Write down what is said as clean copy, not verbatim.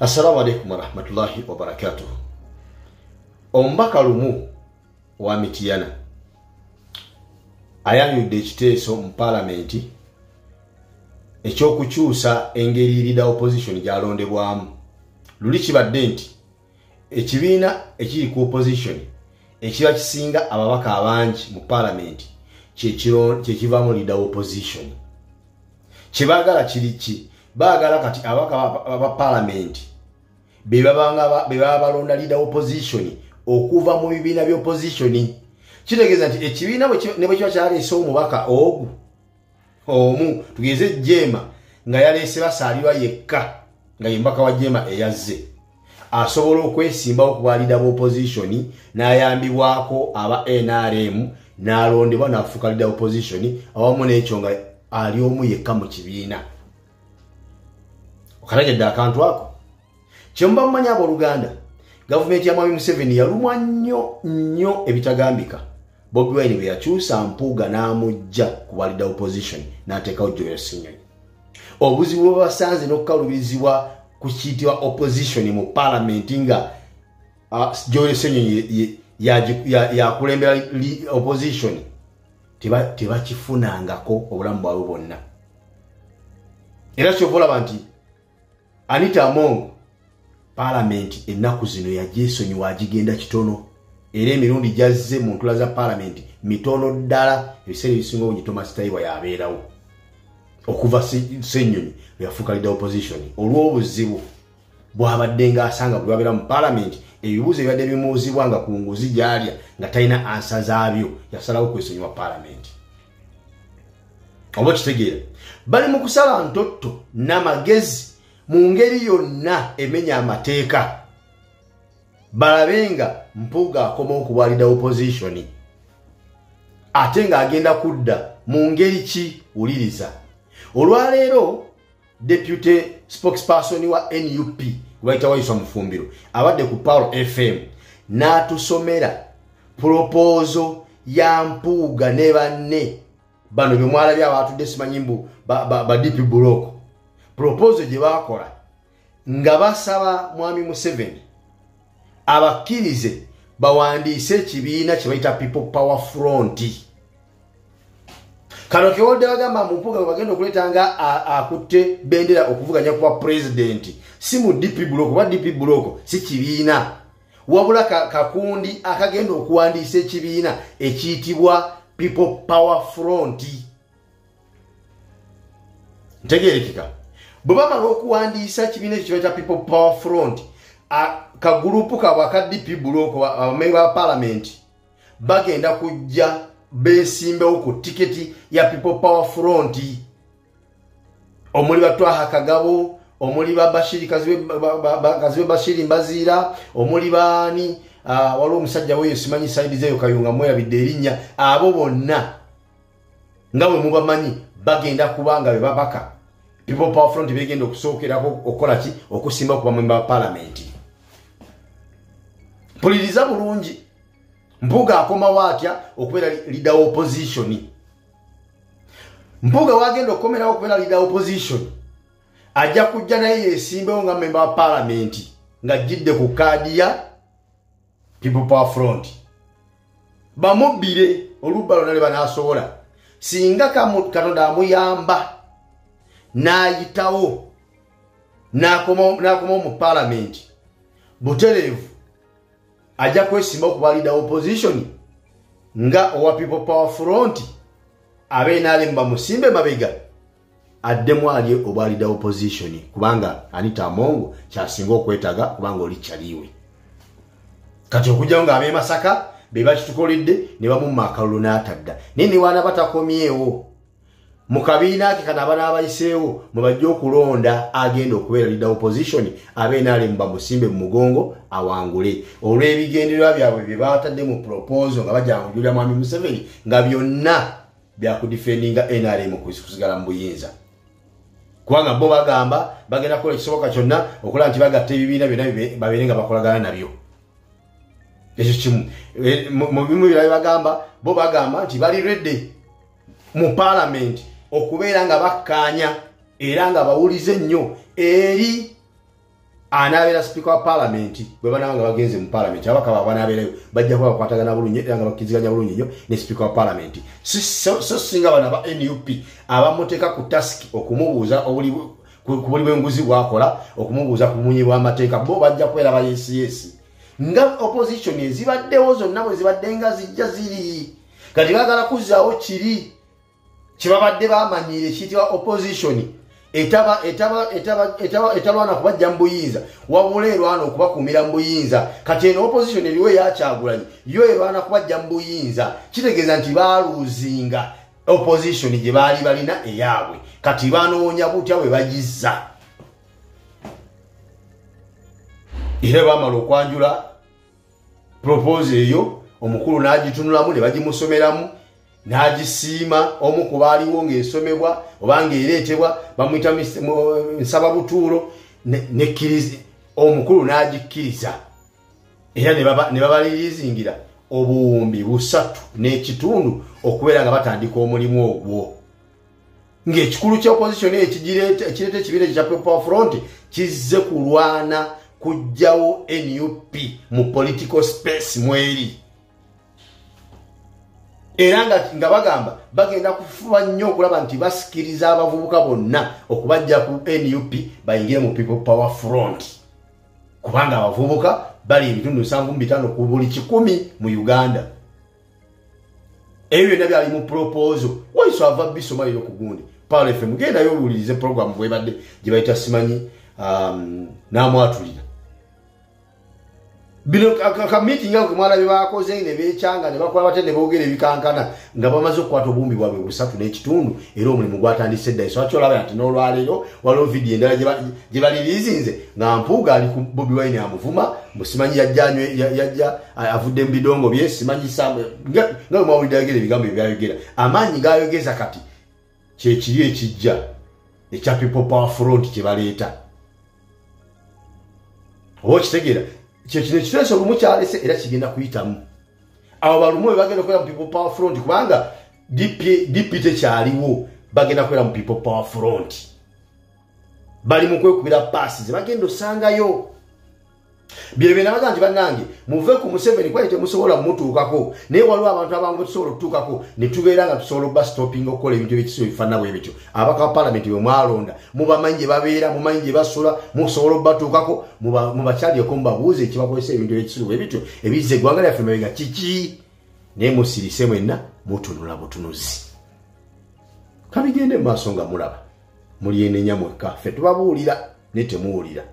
Assalamu alaikum wa rahmatullahi wa barakatuh. Ombaka lumu wa Mityana ayanyudde ekiteeso mu parliament ekyokukyusa engeri leader opposition gyalondebwamu. Luli kibadde nti ekibiina ekiri ku opposition ekiba kisinga ababaka abangi mu parliament kyekivaamu leader opposition. Kyebaagala kiriki? Baagala kati ababaka aba parliament beba balonda leader opposition okuva mu bibiina bya opposition. Kitegeeza nti ekibiina ne bwe kiba kyaleese omubaka omu tugeze Jema nga yaleese basaalirwa yekka nga yembaka wa Jema eyazze asobola okwesimbawo ku leader opposition n'ayambibwako aba NRM n'alondebwa n'afuuka leader opposition awamu n'ekyo nga ali omu yekka mu kibiina. Okalagedde akantu ako kyemba mumanyi abooluganda gavumenti ya Mwami Museveni yalumwa nnyo ebitagambika. Bobi Wine bwe yakyusa Mpuuga n'amujja ku leader opposition n'ateekawo Joel Ssenyonyi. Obuzibu bwe basanze n'okukalubizibwa ku kiyitibwa opposition mu parliament nga Joel Ssenyonyi yakulembera opposition tebakifunangako obulamu bwabwe bwonna. Era kyovolaba nti Anita Among parliament ennaku zino yagyesonyiwa agigenda kitono, era emirundi gyazze mu ntula za parliament mitono ddala. Ebiseera ebisinga obungi Thomas Taiwa yabeerawo okuva Ssenyonyi yafuuka leader opposition olw'obuzibu bw'abadde ng'asanga bwe babeera mu parliament. Ebibuuzo ebibadde bimuuzibwa nga ku nguzi gy'alya nga talina ansa zaabyo, yasalawo kwesonyiwa parliament. Oba kitegeera bali mu kusala ntotto n'amagezi mu ngeri yonna emenya amateeka balabe nga Mpuuga akomawo ku leader opposition ate ng'agenda kudda mu ngeri ki? Wuliriza. Olwaleero deputy spokesperson wa NUP bayita Waiswa Mufumbiro abadde ku Power FM n'atusomera proposal ya Mpuuga ne banne bano bye mwalabye abatudde simanyimbu ba DP Buloko. Proposal gye bakola nga basaba Mwami Museveni abakkirize bawandiise ekibiina kye bayita People Power Front. Kano kewolde bagamba mu Mpuuga bagenda okuleeta nga akutte bendera okuvuganya kwa president si mu DP Buloko. Kuba DP Buloko si kibiina wabula kakundi akagenda okuwandiisa ekibiina ekiyitibwa People Power Front. Ntegeerekeka bwe bamala okuwandiisa ekibiina ekyo kyeta People Power Front kagurupu kabwa ka DP Buloko abamemba ba parliament bagenda kujja beesimbewo ku tiketi ya People Power Front. Omuli Batwaha Kagabo, omuli ba Bashiri Kazibe Bashiri Mbaziira, omuli baani waliwo omusajja weyo simanyi saidi zeyo Kayunga mweyabidde erinnya. Abo bonna nga bwe mubamanyi bagenda kubanga be babaka People Power Front begenda okusookerako okukola ki? Okusimba ku bamemba ba parliament. Mpuliriza bulungi. Mpuuga akomawo atya okubeera leader opposition? Mpuuga wagenda okukomerawo okubeera leader opposition ajja kujja naye yeesimbewo nga member wa parliament nga jjidde ku kaadi ya People Power Front. Bamubbire olubba lonna lwe banaasobola singa Katonda amuyamba n'ayitawo n'akomawo mu parliament butereevu ajja kwesimbawo ku leader opposition nga owa People Power Front NRM bamusimbe mabega addemu ali owa leader opposition kubanga Anita Among kyasinga okwetaaga kubanga oli kyaliwe. Kati okujjawo nga ab'e Masaka be bakitukoledde ne bamumma akalulu n'atadda naye ne wana batakomyewo mu kabiina ke kana abanaabayiseewo mwe bajja okulonda agenda okubeera leader opposition NRM bamusimbe mu mugongo awangule olw'ebigendererwa byabwe bye batadde mu proposal nga bajja kujulira Mwami Museveni nga byonna byakudifendinga NRM kusigala mu buyinza. Kubanga bo bagamba bagenda kukola ekisoboka kyonna okulaba nti bagatta ebibiina byonna babeere nga bakolagana nabyo. Ekyo kimu mu bimu birabe bagamba bo bagamba nti bali ready mu parliament okubeera nga bakkaanya era nga bawulize nnyo eri anabeera speaker wa parliament bwe bananga bagenze mu parliament abaka babanabeerayo bajja kuba bakwatagana bulungi nga bakiziganya bulungi nnyo ne speaker wa parliament so singa bana ba NUP abamuteeka ku task okumubuuza ku buli bwenguzi bwakola okumubuuza ku bumunyi bw'amateeka bo bajja kwera ba yes nga opposition ezibaddewo zonna bwe zibadde nga zijja ziri kati bagala kuzzaawo kiri kibabadde bamanyire kiyitibwa opposition etalwana kubajja mu buyinza wabula erwana okubakuumira mu buyinza kati eno opposition eriwo yakyagulanyi yo erwana kubajja mu buyinza kitegeeza nti baaluuzinga opposition gye baali balina eyaabwe kati banoonya butya bwe bagizza era bamala okwanjula propose eyo omukulu n'agitunulamu ne bagimusomeramu n'agisiima omu ku baaliwo ng'esomebwa oba ng'ereetebwa bamuyita nsababutuulo nekkiriza omukulu n'agikkiriza era ne babalirizingira obuwumbi 3.5 okubeera nga batandika omulimu ogwo ng'ekikulu kya opposition ekireeta ekibiina kya People Front kizze kulwana kujjawo NUP mu political space mweri era nga bagamba bagenda kufuba nnyo okulaba nti basikiriza abavubuka bonna okubajja ku NUP bayingire mu People Power Front kubanga abavubuka bali ebitundu 75 ku buli 100 mu Uganda ebyo byonna byali mu proposal waiso ava bisoma yo kugundi Power FM genda yo ulirize program bwebadde gye bayita simanyi namwatulira bino meeting yako kumala bibakoze ne bekyanga ne bakola batende boogere bikankana nga bamaze okukwata obumbi bwabwe 3.5 era omulimu gwatandise dda so achola ati no lwalero waliwo video endala gye balirizinze nga Mpuuga ali ku Bobi Wine amuvuma musimanyi yajja avudde mbidongo bye simanyi sambe nga mawulidagere bigambo byayogera amaanyi gayogeza kati kyekiri ekijja ekya People Power Front kye baleeta okitegera kyekino ekiteeso lumu kyalese era kigenda kuyitamu abo balumu bagenda kwera mu People Power Front kubanga DP tekyaliwo bagenda kwera mu People Power Front bali mu kwekubira passes bagenda osangayo byebena baganji banange muve ku Museveni kwayite musobola mutuukako naye waliwo abantu abangu tusobola okutuukako ne tubeera nga tusobola ba stopping okukola ebintu ebikiso bifana bwe bityo abaka parliament bwe mwalonda mubamanyi gye babeera mumanyi gye basula musobola obatuukako mubakyaliyeko mubabuuze ekibakozesa ebintu ebikiso bwe bityo ebize eggwanga lyaffe mabega kiki naye musirise mwenna mutunula butunuzi kabigende mu maaso nga mulaba muli enenya mwekka ffe tubabuulira ne temuwulira